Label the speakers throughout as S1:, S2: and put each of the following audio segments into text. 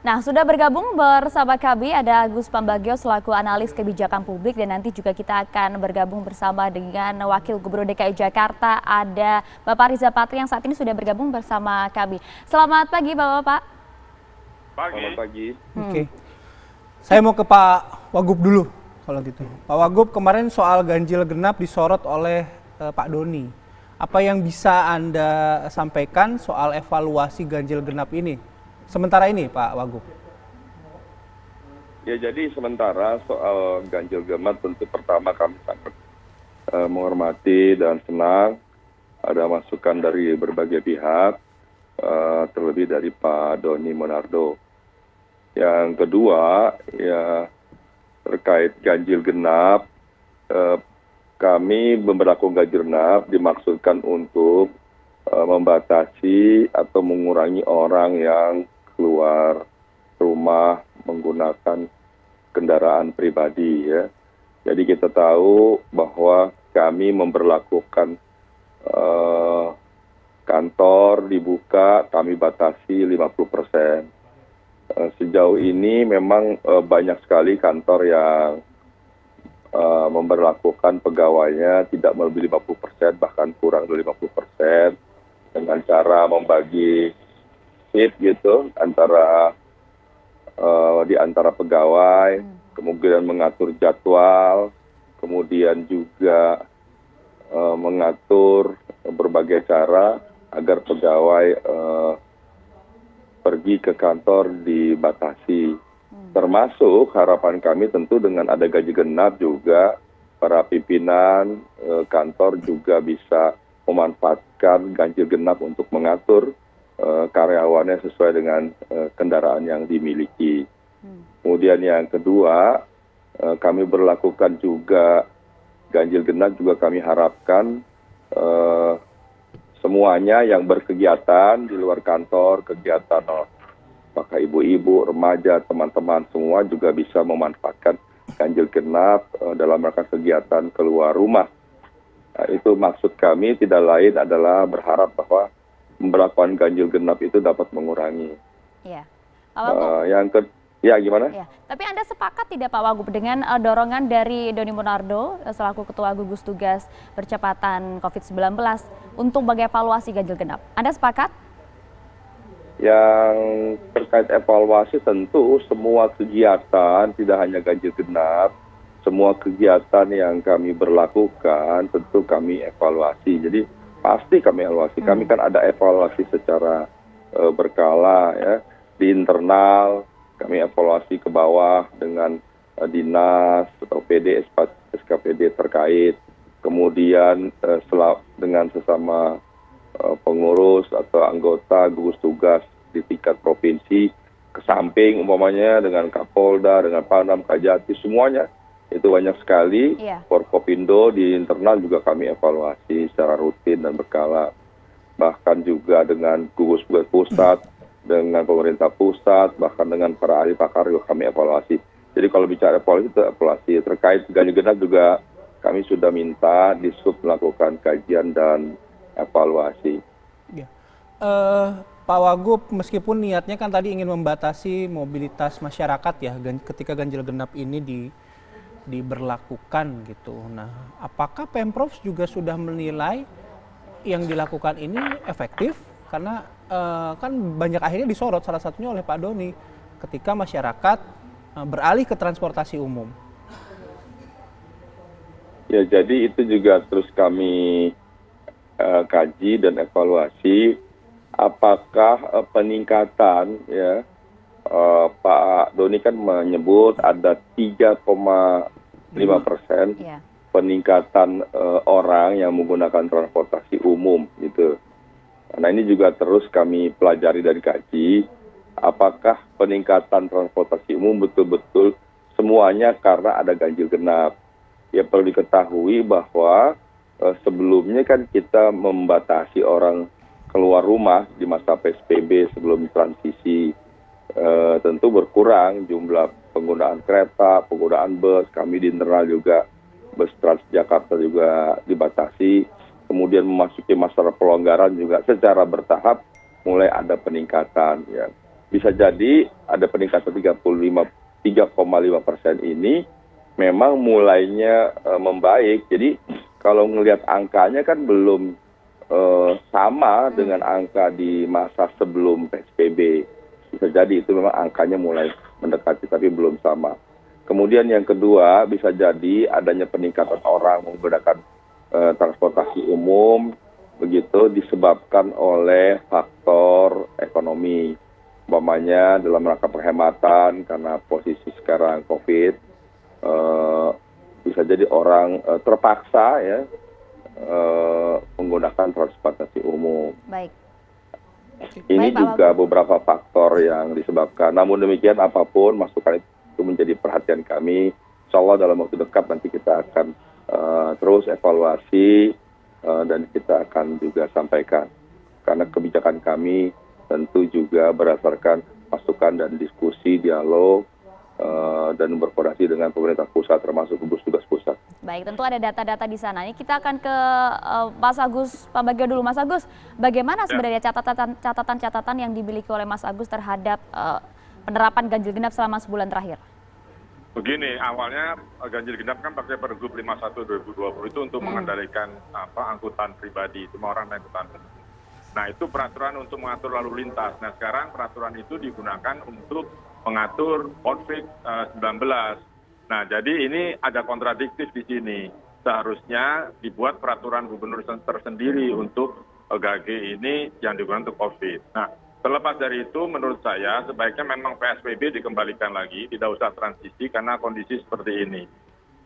S1: Nah, sudah bergabung bersama kami ada Agus Pambagio selaku analis kebijakan publik dan nanti juga kita akan bergabung bersama dengan Wakil Gubernur DKI Jakarta ada Bapak Riza Patria yang saat ini sudah bergabung bersama kami. Selamat pagi Bapak-Bapak.
S2: Selamat pagi.
S3: Oke. Saya mau ke Pak Wagub dulu kalau gitu. Pak Wagub, kemarin soal ganjil genap disorot oleh Pak Doni. Apa yang bisa Anda sampaikan soal evaluasi ganjil genap ini? Sementara ini Pak Wagub.
S2: Ya, jadi sementara soal ganjil genap tentu pertama kami sangat menghormati dan senang ada masukan dari berbagai pihak, terlebih dari Pak Doni Monardo. Yang kedua, ya terkait ganjil genap, kami memberlakukan ganjil genap dimaksudkan untuk membatasi atau mengurangi orang yang keluar rumah menggunakan kendaraan pribadi, ya. Jadi kita tahu bahwa kami memberlakukan kantor dibuka, kami batasi 50%. Sejauh ini memang banyak sekali kantor yang memberlakukan pegawainya tidak melebihi 50%, bahkan kurang dari 50%, dengan cara membagi shift gitu di antara pegawai, kemudian mengatur jadwal, kemudian juga mengatur berbagai cara agar pegawai pergi ke kantor dibatasi. Termasuk harapan kami tentu dengan ada gaji genap juga para pimpinan kantor juga bisa memanfaatkan ganjil genap untuk mengatur karyawannya sesuai dengan kendaraan yang dimiliki. Kemudian yang kedua, kami berlakukan juga ganjil genap juga kami harapkan semuanya yang berkegiatan di luar kantor, kegiatan apakah ibu-ibu, remaja, teman-teman semua juga bisa memanfaatkan ganjil genap dalam rangka kegiatan keluar rumah. Nah, itu maksud kami tidak lain adalah berharap bahwa pemberlakuan ganjil genap itu dapat mengurangi.
S1: Iya. Pak Wagub.
S2: Ya, gimana?
S1: Ya. Tapi Anda sepakat tidak Pak Wagub dengan dorongan dari Doni Monardo selaku Ketua Gugus Tugas Percepatan COVID-19 untuk mengevaluasi ganjil genap? Anda sepakat?
S2: Yang terkait evaluasi tentu semua kegiatan, tidak hanya ganjil genap, semua kegiatan yang kami berlakukan tentu kami evaluasi. Jadi pasti kami evaluasi. Kami kan ada evaluasi secara berkala, ya, di internal. Kami evaluasi ke bawah dengan dinas atau PD, SKPD terkait. Kemudian dengan sesama pengurus atau anggota gugus tugas di tingkat provinsi, ke samping umpamanya dengan Kapolda, dengan Pangdam, Kajati, semuanya. Itu banyak sekali. Forkopindo di internal juga kami evaluasi secara rutin dan berkala. Bahkan juga dengan gugus tugas pusat, dengan pemerintah pusat, bahkan dengan para ahli pakar juga kami evaluasi. Jadi kalau bicara evaluasi itu evaluasi. Terkait ganjil genap juga kami sudah minta Dishub melakukan kajian dan evaluasi.
S3: Ya. Pak Wagub, meskipun niatnya kan tadi ingin membatasi mobilitas masyarakat ya, ketika ganjil genap ini diberlakukan gitu. Nah, apakah Pemprov juga sudah menilai yang dilakukan ini efektif? Karena kan banyak akhirnya disorot salah satunya oleh Pak Doni ketika masyarakat beralih ke transportasi umum.
S2: Ya, jadi itu juga terus kami kaji dan evaluasi apakah peningkatan, ya, Pak Doni kan menyebut ada 3,5% peningkatan orang yang menggunakan transportasi umum gitu. Nah, ini juga terus kami pelajari dari kaji apakah peningkatan transportasi umum betul-betul semuanya karena ada ganjil genap. Ya, perlu diketahui bahwa sebelumnya kan kita membatasi orang keluar rumah di masa PSBB sebelum transisi, tentu berkurang jumlah penggunaan kereta, penggunaan bus. Kami di internal juga bus Transjakarta juga dibatasi. Kemudian memasuki masa pelonggaran juga secara bertahap mulai ada peningkatan, ya. bisa jadi ada peningkatan 3,5% ini memang mulainya membaik. Jadi kalau melihat angkanya kan belum sama dengan angka di masa sebelum PSBB. Bisa jadi itu memang angkanya mulai mendekati tapi belum sama. Kemudian yang kedua bisa jadi adanya peningkatan orang menggunakan transportasi umum begitu disebabkan oleh faktor ekonomi. Umpamanya dalam rangka penghematan karena posisi sekarang COVID, bisa jadi orang terpaksa ya menggunakan transportasi umum.
S1: Baik.
S2: Ini
S1: Baik, Pak
S2: juga
S1: Wagub.
S2: beberapa faktor yang disebabkan. Namun demikian apapun masukan itu menjadi perhatian kami. Insya Allah dalam waktu dekat nanti kita akan terus evaluasi dan kita akan juga sampaikan. Karena kebijakan kami tentu juga berdasarkan masukan dan diskusi, dialog, dan berkoordinasi dengan pemerintah pusat termasuk gugus tugas pusat.
S1: Baik, tentu ada data-data di sana. Ini kita akan ke Mas Agus Pambagio dulu. Mas Agus, bagaimana sebenarnya catatan-catatan yang dimiliki oleh Mas Agus terhadap penerapan ganjil genap selama sebulan terakhir?
S4: Begini, awalnya ganjil genap kan pakai Pergub 51/2020 itu untuk mengendalikan angkutan pribadi, semua orang naik angkutan. Nah, itu peraturan untuk mengatur lalu lintas. Nah, sekarang peraturan itu digunakan untuk mengatur COVID-19. Nah, jadi ini ada kontradiktif di sini. Seharusnya dibuat peraturan gubernur tersendiri untuk GAG ini yang digunakan untuk COVID. Nah, terlepas dari itu, menurut saya sebaiknya memang PSBB dikembalikan lagi, tidak usah transisi karena kondisi seperti ini.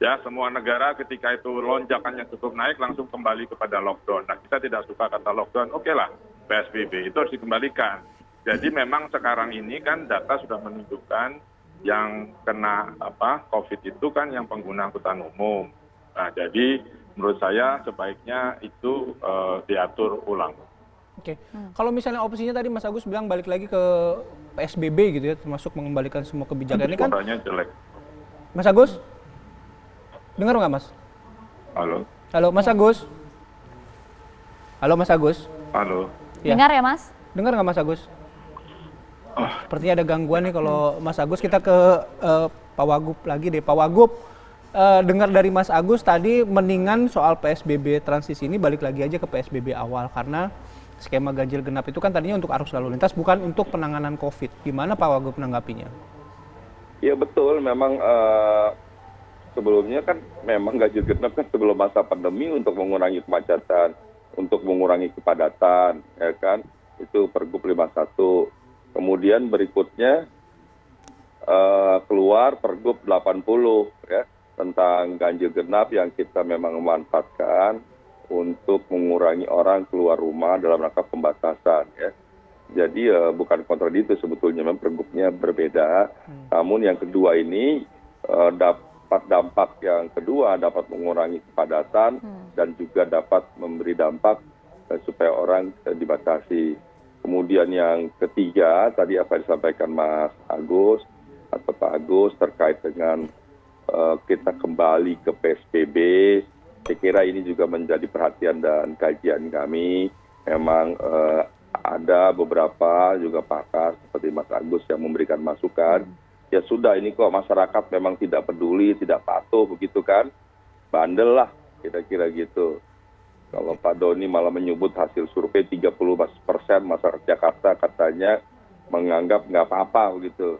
S4: Ya, semua negara ketika itu lonjakannya cukup naik langsung kembali kepada lockdown. Nah, kita tidak suka kata lockdown, oke lah, PSBB itu harus dikembalikan. Jadi memang sekarang ini kan data sudah menunjukkan yang kena COVID itu kan yang pengguna angkutan umum. Nah, jadi menurut saya sebaiknya itu diatur ulang.
S3: Oke, kalau misalnya opsinya tadi Mas Agus bilang balik lagi ke PSBB gitu ya, termasuk mengembalikan semua kebijakan ini kan.
S4: Suaranya jelek.
S3: Mas Agus, dengar nggak Mas?
S4: Halo.
S3: Halo Mas Agus. Halo Mas Agus.
S4: Halo.
S3: Ya.
S1: Dengar ya, Mas?
S3: Dengar nggak Mas Agus? Sepertinya ada gangguan nih kalau Mas Agus. Kita ke Pak Wagub lagi deh. Pak Wagub, dengar dari Mas Agus tadi mendingan soal PSBB transisi ini balik lagi aja ke PSBB awal karena skema ganjil genap itu kan tadinya untuk arus lalu lintas bukan untuk penanganan COVID. Gimana Pak Wagub menanggapinya?
S2: Ya betul, memang sebelumnya kan memang ganjil genap kan sebelum masa pandemi untuk mengurangi kemacetan, untuk mengurangi kepadatan, ya kan? Itu Pergub 51. Kemudian berikutnya keluar Pergub 80 ya tentang ganjil genap yang kita memang memanfaatkan untuk mengurangi orang keluar rumah dalam rangka pembatasan ya. Jadi bukan kontradiktif sebetulnya, memang pergubnya berbeda. Namun yang kedua ini dapat dampak yang kedua dapat mengurangi kepadatan dan juga dapat memberi dampak supaya orang dibatasi. Kemudian yang ketiga, tadi apa yang disampaikan Mas Agus atau Pak Agus terkait dengan kita kembali ke PSBB, saya kira ini juga menjadi perhatian dan kajian kami. Memang ada beberapa juga pakar seperti Mas Agus yang memberikan masukan. Ya sudah, ini kok masyarakat memang tidak peduli, tidak patuh begitu kan, bandel lah kira-kira gitu. Kalau Pak Doni malah menyebut hasil survei 30% masyarakat Jakarta katanya menganggap nggak apa-apa begitu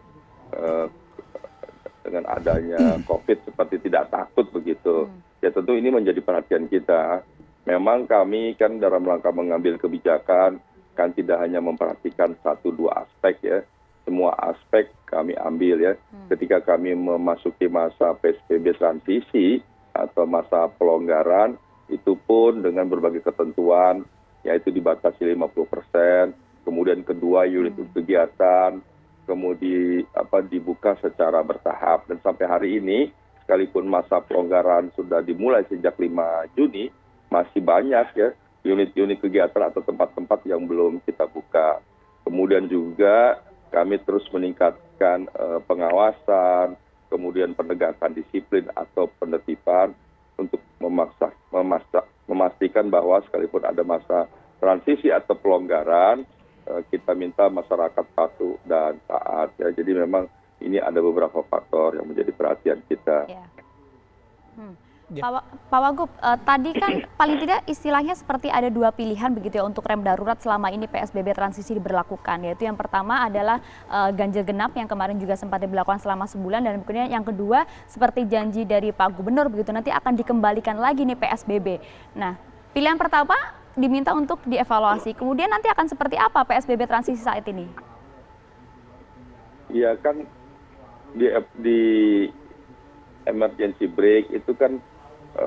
S2: dengan adanya COVID seperti tidak takut begitu. Ya tentu ini menjadi perhatian kita. Memang kami kan dalam rangka mengambil kebijakan kan tidak hanya memperhatikan 1-2 aspek ya. Semua aspek kami ambil ya. Ketika kami memasuki masa PSBB transisi atau masa pelonggaran, itu pun dengan berbagai ketentuan, yaitu dibatasi 50%, kemudian kedua unit kegiatan, kemudian dibuka secara bertahap. Dan sampai hari ini, sekalipun masa pelonggaran sudah dimulai sejak 5 Juni, masih banyak ya unit-unit kegiatan atau tempat-tempat yang belum kita buka. Kemudian juga kami terus meningkatkan pengawasan, kemudian penegakan disiplin atau penertiban untuk memastikan bahwa sekalipun ada masa transisi atau pelonggaran, kita minta masyarakat patuh dan taat ya. Jadi memang ini ada beberapa faktor yang menjadi perhatian kita.
S1: Ya.
S3: Ya.
S1: Pak Wagub, tadi kan paling tidak istilahnya seperti ada dua pilihan begitu ya untuk rem darurat selama ini PSBB transisi diberlakukan, yaitu yang pertama adalah ganjil genap yang kemarin juga sempat diberlakukan selama sebulan, dan kemudian yang kedua seperti janji dari Pak Gubernur begitu nanti akan dikembalikan lagi nih PSBB. Nah, pilihan pertama diminta untuk dievaluasi, kemudian nanti akan seperti apa PSBB transisi saat ini?
S2: Iya kan di emergency break itu kan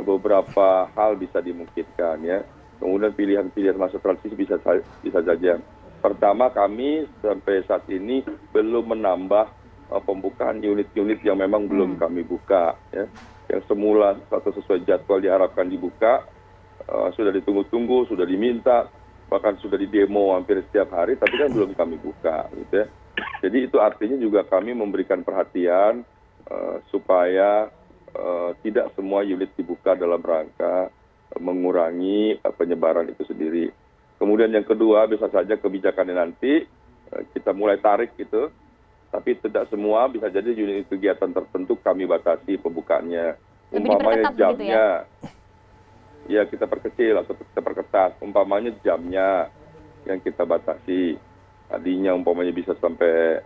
S2: beberapa hal bisa dimungkinkan ya. Kemudian pilihan-pilihan masa transisi bisa saja. Pertama, kami sampai saat ini belum menambah pembukaan unit-unit yang memang belum kami buka ya. Yang semula atau sesuai jadwal diharapkan dibuka, sudah ditunggu-tunggu, sudah diminta, bahkan sudah didemo hampir setiap hari, tapi kan belum kami buka gitu ya. Jadi itu artinya juga kami memberikan perhatian supaya tidak semua unit dibuka dalam rangka mengurangi penyebaran itu sendiri. Kemudian yang kedua, bisa saja kebijakannya nanti kita mulai tarik gitu, tapi tidak semua, bisa jadi unit kegiatan tertentu kami batasi pembukaannya. Umpamanya jamnya, ya kita perkecil atau kita perketat. Umpamanya jamnya yang kita batasi. Tadinya umpamanya bisa sampai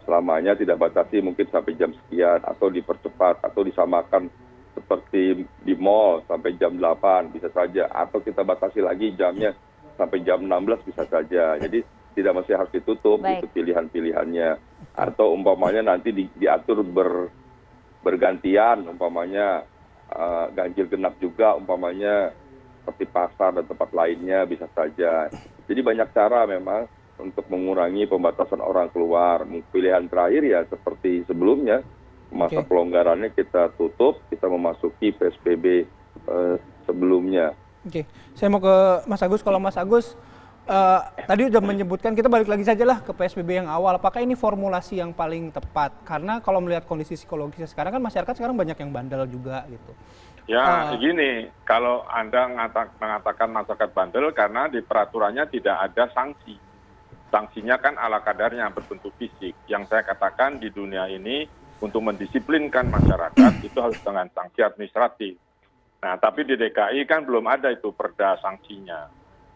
S2: selamanya, tidak batasi mungkin sampai jam sekian, atau dipercepat atau disamakan seperti di mall sampai jam 8 bisa saja, atau kita batasi lagi jamnya sampai jam 16 bisa saja. Jadi tidak mesti harus ditutup. Itu pilihan-pilihannya. Atau umpamanya nanti diatur bergantian, umpamanya ganjil genap juga umpamanya seperti pasar dan tempat lainnya bisa saja. Jadi banyak cara memang untuk mengurangi pembatasan orang keluar. Pilihan terakhir ya seperti sebelumnya, masa pelonggarannya kita tutup, kita memasuki PSBB sebelumnya.
S3: Oke, saya mau ke Mas Agus. Kalau Mas Agus tadi udah menyebutkan, kita balik lagi saja lah ke PSBB yang awal. Apakah ini formulasi yang paling tepat? Karena kalau melihat kondisi psikologisnya sekarang kan masyarakat sekarang banyak yang bandel juga gitu.
S4: Ya, gini, kalau Anda mengatakan masyarakat bandel karena di peraturannya tidak ada sanksi. Sanksinya kan ala kadarnya berbentuk fisik. Yang saya katakan di dunia ini untuk mendisiplinkan masyarakat itu harus dengan sanksi administratif. Nah, tapi di DKI kan belum ada itu perda sanksinya.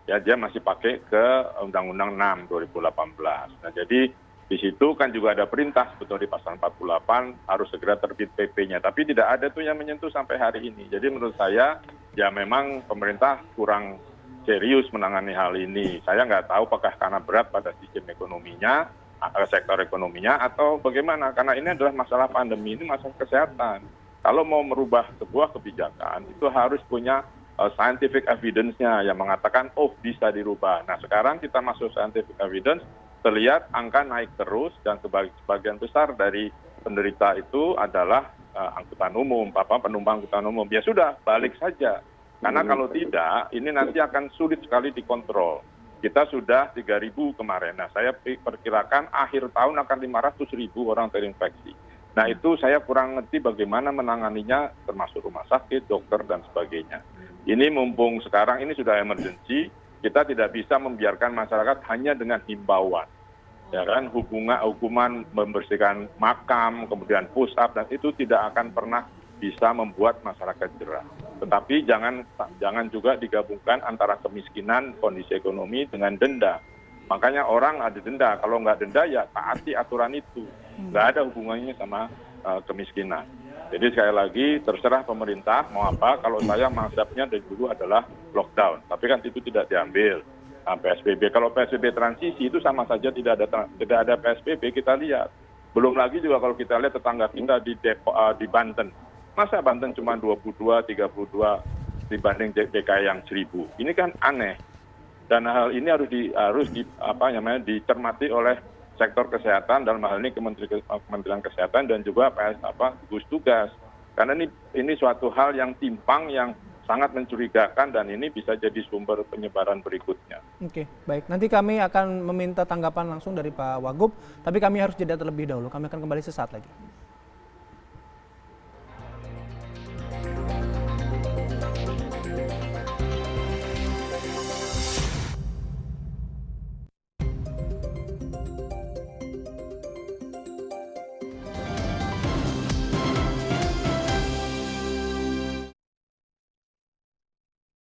S4: Ya, dia masih pakai ke Undang-Undang 6 2018. Nah, jadi di situ kan juga ada perintah sebetulnya di pasal 48 harus segera terbit PP-nya. Tapi tidak ada tuh yang menyentuh sampai hari ini. Jadi menurut saya ya memang pemerintah kurang serius menangani hal ini. Saya nggak tahu apakah karena berat pada sistem ekonominya, sektor ekonominya, atau bagaimana. Karena ini adalah masalah pandemi, ini masalah kesehatan. Kalau mau merubah sebuah kebijakan, itu harus punya scientific evidence-nya yang mengatakan, oh bisa dirubah. Nah sekarang kita masuk scientific evidence, terlihat angka naik terus, dan sebagian besar dari penderita itu adalah angkutan umum, penumpang angkutan umum. Ya sudah, balik saja. Karena kalau tidak, ini nanti akan sulit sekali dikontrol. Kita sudah 3.000 kemarin. Nah, saya perkirakan akhir tahun akan 500.000 orang terinfeksi. Nah, itu saya kurang ngerti bagaimana menanganinya, termasuk rumah sakit, dokter, dan sebagainya. Ini mumpung sekarang ini sudah emergency, kita tidak bisa membiarkan masyarakat hanya dengan himbauan. Ya kan, hukuman membersihkan makam, kemudian push up, dan itu tidak akan pernah bisa membuat masyarakat jerah. Tetapi jangan juga digabungkan antara kemiskinan, kondisi ekonomi dengan denda. Makanya orang ada denda, kalau nggak denda ya taati aturan itu. Nggak ada hubungannya sama kemiskinan. Jadi sekali lagi terserah pemerintah mau apa, kalau saya maksudnya dari dulu adalah lockdown. Tapi kan itu tidak diambil. PSBB, kalau PSBB transisi itu sama saja tidak ada PSBB, kita lihat. Belum lagi juga kalau kita lihat tetangga kita di Banten. Masa Banten cuma 22, 32 dibanding DKI yang 1.000. Ini kan aneh. Dan hal ini harus dicermati oleh sektor kesehatan, dalam hal ini Kementerian Kesehatan dan juga gugus tugas. Karena ini suatu hal yang timpang, yang sangat mencurigakan, dan ini bisa jadi sumber penyebaran berikutnya.
S3: Oke, baik. Nanti kami akan meminta tanggapan langsung dari Pak Wagub, tapi kami harus jeda terlebih dahulu. Kami akan kembali sesaat lagi.